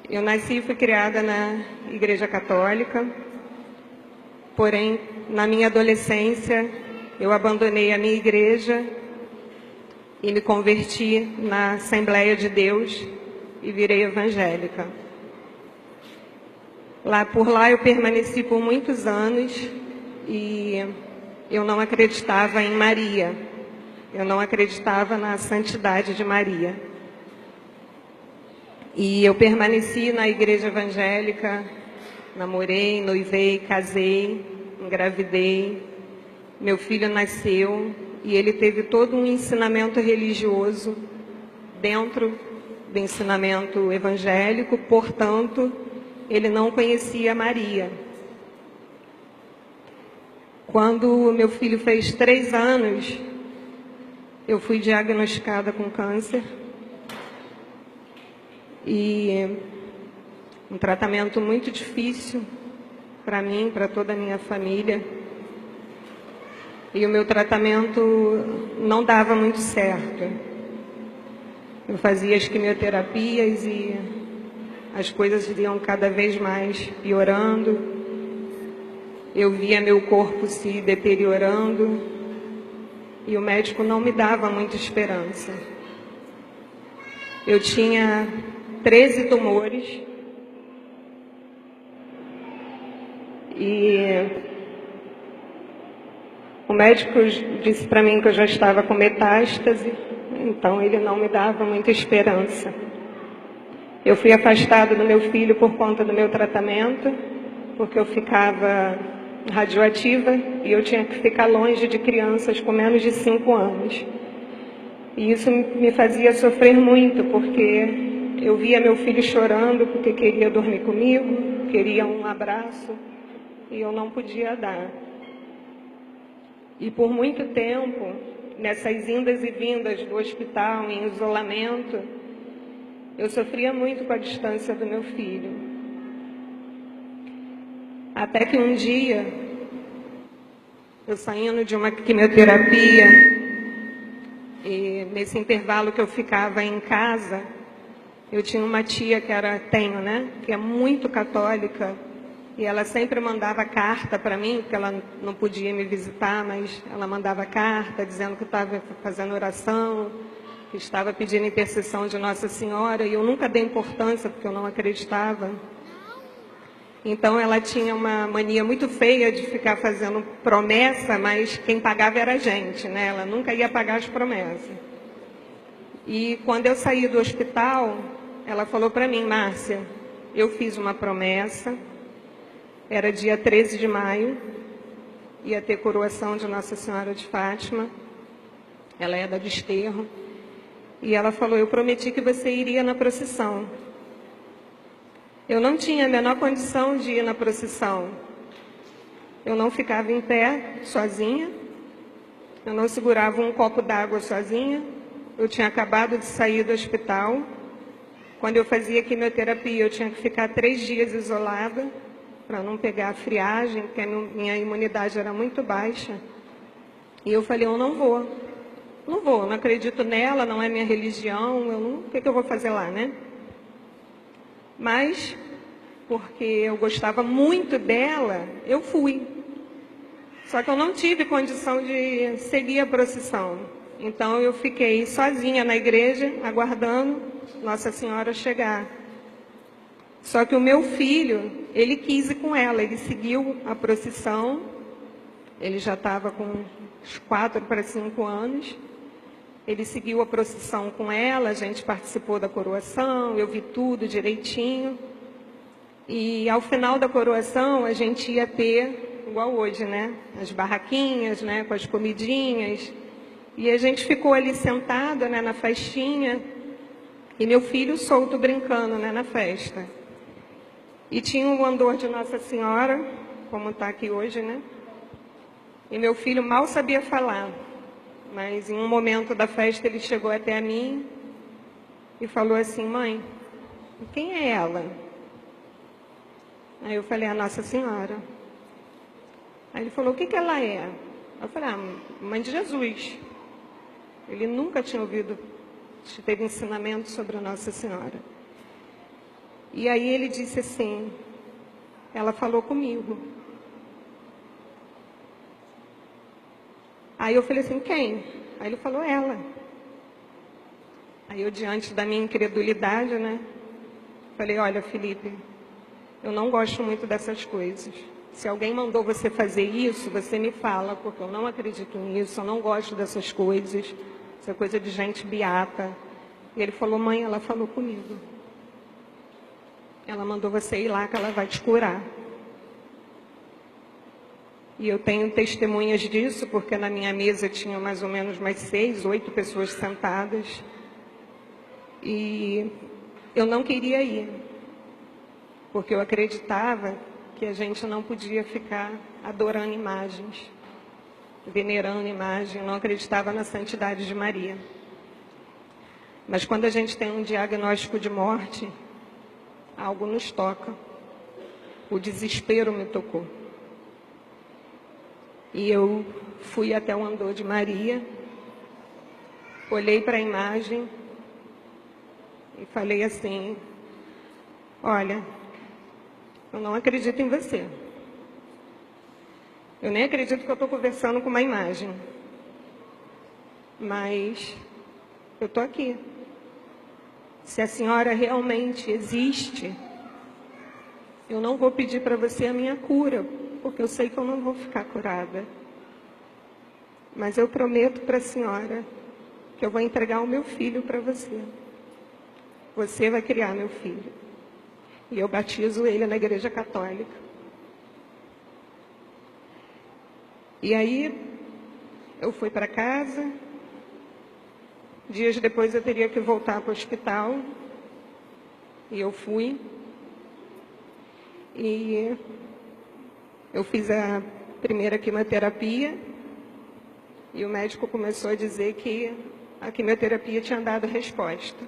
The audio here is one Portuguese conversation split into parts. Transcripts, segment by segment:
Eu nasci e fui criada na Igreja Católica, porém, na minha adolescência, eu abandonei a minha igreja e me converti na Assembleia de Deus e virei evangélica. Por lá eu permaneci por muitos anos e eu não acreditava em Maria. Eu não acreditava na santidade de Maria. E eu permaneci na igreja evangélica, namorei, noivei, casei, engravidei. Meu filho nasceu e ele teve todo um ensinamento religioso dentro do ensinamento evangélico, portanto, ele não conhecia Maria. Quando meu filho fez 3 anos, eu fui diagnosticada com câncer e um tratamento muito difícil para mim, para toda a minha família. E o meu tratamento não dava muito certo. Eu fazia as quimioterapias e as coisas iam cada vez mais piorando. Eu via meu corpo se deteriorando e o médico não me dava muita esperança. Eu tinha 13 tumores e o médico disse para mim que eu já estava com metástase, então ele não me dava muita esperança. Eu fui afastada do meu filho por conta do meu tratamento, porque eu ficava radioativa e eu tinha que ficar longe de crianças com menos de 5 anos. E isso me fazia sofrer muito, porque eu via meu filho chorando porque queria dormir comigo, queria um abraço e eu não podia dar. E por muito tempo, nessas indas e vindas do hospital, em isolamento, eu sofria muito com a distância do meu filho. Até que um dia, eu saindo de uma quimioterapia, e nesse intervalo que eu ficava em casa, eu tinha uma tia que que é muito católica, e ela sempre mandava carta para mim, porque ela não podia me visitar, mas ela mandava carta dizendo que estava fazendo oração, que estava pedindo intercessão de Nossa Senhora, e eu nunca dei importância, porque eu não acreditava. Então ela tinha uma mania muito feia de ficar fazendo promessa, mas quem pagava era a gente, né? Ela nunca ia pagar as promessas. E quando eu saí do hospital, ela falou para mim: Márcia, eu fiz uma promessa, era dia 13 de maio, ia ter coroação de Nossa Senhora de Fátima, ela é da Desterro, e ela falou: eu prometi que você iria na procissão. Eu não tinha a menor condição de ir na procissão. Eu não ficava em pé, sozinha. Eu não segurava um copo d'água sozinha. Eu tinha acabado de sair do hospital. Quando eu fazia quimioterapia, eu tinha que ficar 3 dias isolada para não pegar a friagem, porque a minha imunidade era muito baixa. E eu falei: eu não vou. Não acredito nela, não é minha religião, o que eu vou fazer lá, né? Mas, porque eu gostava muito dela, eu fui. Só que eu não tive condição de seguir a procissão. Então eu fiquei sozinha na igreja, aguardando Nossa Senhora chegar. Só que o meu filho, ele quis ir com ela, ele seguiu a procissão, ele já estava com uns 4 para 5 anos. Ele seguiu a procissão com ela, a gente participou da coroação, eu vi tudo direitinho. E ao final da coroação, a gente ia ter, igual hoje, né? As barraquinhas, né? Com as comidinhas. E a gente ficou ali sentada, né? Na festinha. E meu filho solto brincando, né? Na festa. E tinha um andor de Nossa Senhora, como está aqui hoje, né? E meu filho mal sabia falar. Mas em um momento da festa ele chegou até a mim e falou assim: mãe, quem é ela? Aí eu falei: a Nossa Senhora. Aí ele falou: o que ela é? Eu falei: mãe de Jesus. Ele nunca tinha teve ensinamento sobre a Nossa Senhora. E aí ele disse assim, ela falou comigo. Aí eu falei assim, quem? Aí ele falou, ela. Aí eu, diante da minha incredulidade, né, falei, olha, Felipe, eu não gosto muito dessas coisas. Se alguém mandou você fazer isso, você me fala, porque eu não acredito nisso, eu não gosto dessas coisas. Isso é coisa de gente beata. E ele falou, mãe, ela falou comigo. Ela mandou você ir lá que ela vai te curar. E eu tenho testemunhas disso, porque na minha mesa tinha mais ou menos mais 6, 8 pessoas sentadas. E eu não queria ir, porque eu acreditava que a gente não podia ficar adorando imagens, venerando imagens. Eu não acreditava na santidade de Maria. Mas quando a gente tem um diagnóstico de morte, algo nos toca. O desespero me tocou. E eu fui até o andor de Maria, olhei para a imagem e falei assim, olha, eu não acredito em você. Eu nem acredito que eu estou conversando com uma imagem. Mas eu estou aqui. Se a senhora realmente existe, eu não vou pedir para você a minha cura, porque eu sei que eu não vou ficar curada. Mas eu prometo para a senhora que eu vou entregar o meu filho para você. Você vai criar meu filho. E eu batizo ele na Igreja Católica. E aí, eu fui para casa. Dias depois eu teria que voltar para o hospital. E eu fui. E eu fiz a primeira quimioterapia. E o médico começou a dizer que a quimioterapia tinha dado resposta.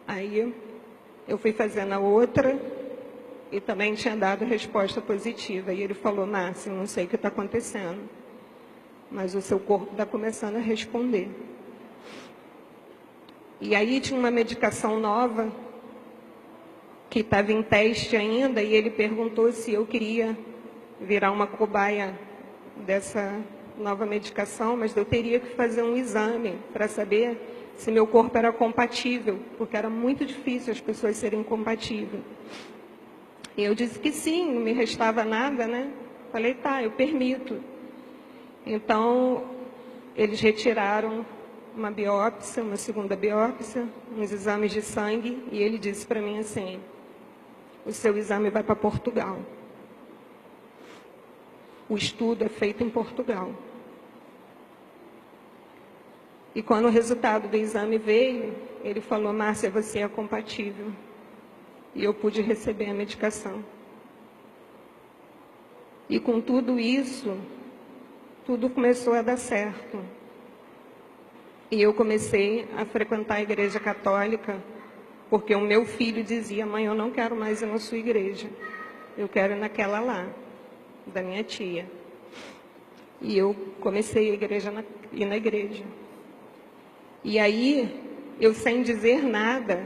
Aí eu fui fazendo a outra e também tinha dado resposta positiva. E ele falou, Márcia, não sei o que está acontecendo, mas o seu corpo está começando a responder. E aí tinha uma medicação nova que estava em teste ainda, e ele perguntou se eu queria virar uma cobaia dessa nova medicação, mas eu teria que fazer um exame para saber se meu corpo era compatível, porque era muito difícil as pessoas serem compatíveis. E eu disse que sim, não me restava nada, né? Falei, tá, eu permito. Então, eles retiraram uma biópsia, uma segunda biópsia, uns exames de sangue, e ele disse para mim assim, o seu exame vai para Portugal. O estudo é feito em Portugal. E quando o resultado do exame veio, ele falou, Márcia, você é compatível. E eu pude receber a medicação. E com tudo isso, tudo começou a dar certo. E eu comecei a frequentar a Igreja Católica, porque o meu filho dizia, mãe, eu não quero mais ir na sua igreja. Eu quero ir naquela lá, da minha tia. E eu comecei a ir na igreja. E aí, eu sem dizer nada,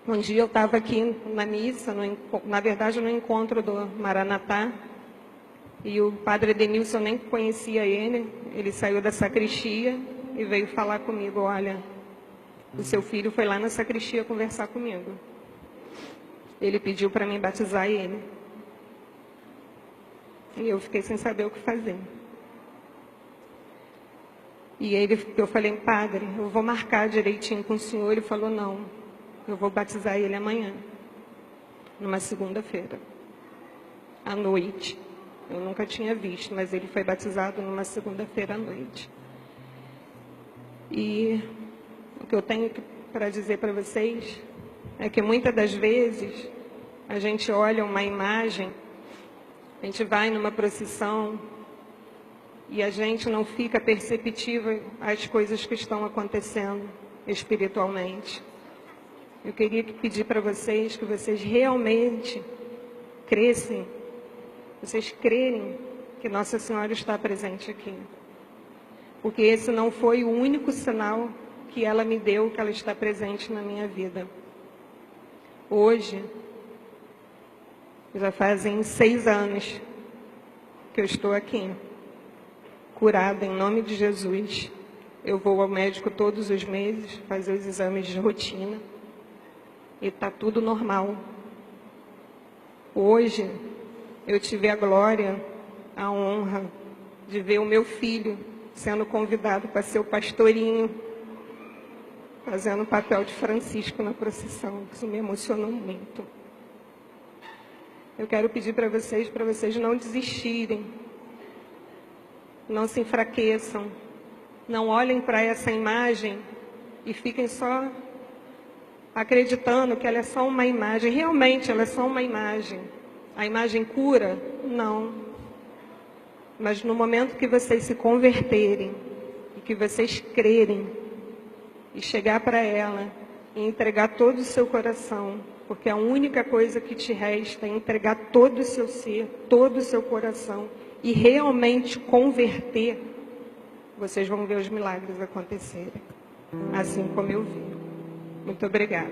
um dia eu estava aqui na missa, na verdade no encontro do Maranatá, e o padre Denilson, eu nem conhecia ele saiu da sacristia e veio falar comigo, olha, o seu filho foi lá na sacristia conversar comigo. Ele pediu para mim batizar ele. E eu fiquei sem saber o que fazer. E eu falei, padre, eu vou marcar direitinho com o senhor. Ele falou, não, eu vou batizar ele amanhã, numa segunda-feira, à noite. Eu nunca tinha visto, mas ele foi batizado numa segunda-feira à noite. E o que eu tenho para dizer para vocês é que muitas das vezes a gente olha uma imagem, a gente vai numa procissão e a gente não fica perceptível às coisas que estão acontecendo espiritualmente. Eu queria pedir para vocês que vocês realmente crescem, vocês crerem que Nossa Senhora está presente aqui. Porque esse não foi o único sinal que ela me deu, que ela está presente na minha vida. Hoje, já fazem 6 anos que eu estou aqui, curada em nome de Jesus. Eu vou ao médico todos os meses, fazer os exames de rotina, e está tudo normal. Hoje, eu tive a glória, a honra de ver o meu filho sendo convidado para ser o pastorinho, fazendo o papel de Francisco na procissão. Isso me emocionou muito. Eu quero pedir para vocês não desistirem, não se enfraqueçam, não olhem para essa imagem e fiquem só acreditando que ela é só uma imagem. Realmente, ela é só uma imagem. A imagem cura? Não. Mas no momento que vocês se converterem e que vocês crerem e chegar para ela e entregar todo o seu coração, porque a única coisa que te resta é entregar todo o seu ser, todo o seu coração e realmente converter, vocês vão ver os milagres acontecerem, assim como eu vi. Muito obrigada.